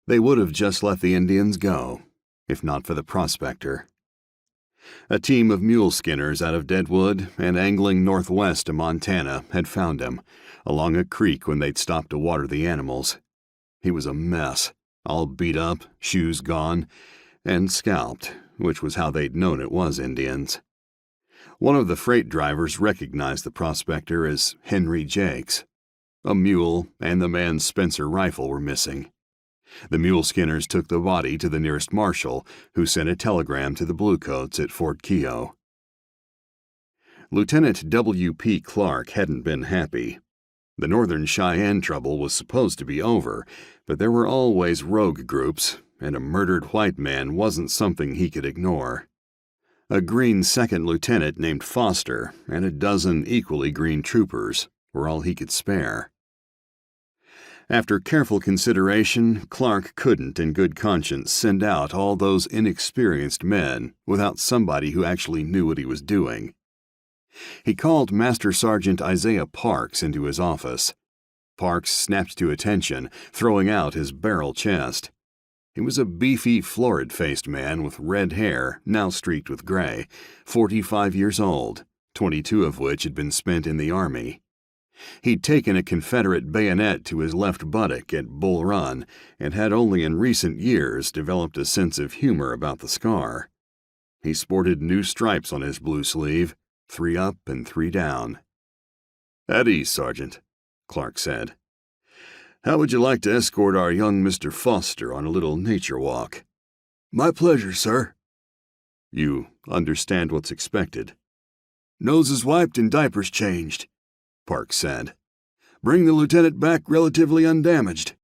They would have just let the Indians go, if not for the prospector. A team of mule skinners out of Deadwood and angling northwest to Montana had found him, along a creek when they'd stopped to water the animals. He was a mess, all beat up, shoes gone, and scalped, which was how they'd known it was Indians. One of the freight drivers recognized the prospector as Henry Jakes. A mule and the man's Spencer rifle were missing. The mule skinners took the body to the nearest marshal, who sent a telegram to the Bluecoats at Fort Keogh. Lieutenant W.P. Clark hadn't been happy. The Northern Cheyenne trouble was supposed to be over, but there were always rogue groups, and a murdered white man wasn't something he could ignore. A green second lieutenant named Foster and a dozen equally green troopers were all he could spare. After careful consideration, Clark couldn't in good conscience send out all those inexperienced men without somebody who actually knew what he was doing. He called Master Sergeant Isaiah Parks into his office. Parks snapped to attention, throwing out his barrel chest. He was a beefy, florid-faced man with red hair, now streaked with gray, 45 years old, 22 of which had been spent in the Army. He'd taken a Confederate bayonet to his left buttock at Bull Run and had only in recent years developed a sense of humor about the scar. He sported new stripes on his blue sleeve, 3 up and 3 down. "At ease, Sergeant," Clark said. "How would you like to escort our young Mr. Foster on a little nature walk?" "My pleasure, sir." "You understand what's expected?" "Noses wiped and diapers changed," Parks said. "Bring the lieutenant back relatively undamaged."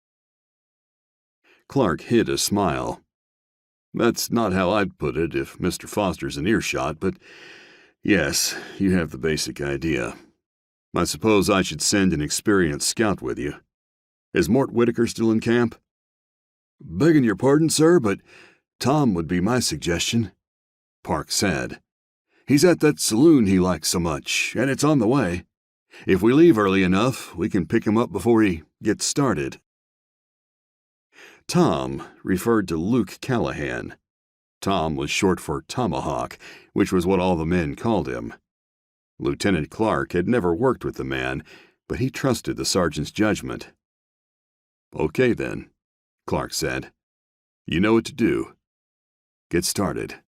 Clark hid a smile. "That's not how I'd put it if Mr. Foster's in earshot, but yes, you have the basic idea. I suppose I should send an experienced scout with you. Is Mort Whitaker still in camp?" "Begging your pardon, sir, but Tom would be my suggestion," Parks said. "He's at that saloon he likes so much, and it's on the way. If we leave early enough, we can pick him up before he gets started." Tom referred to Luke Callahan. Tom was short for Tomahawk, which was what all the men called him. Lieutenant Clark had never worked with the man, but he trusted the sergeant's judgment. "Okay, then," Clark said. "You know what to do. Get started."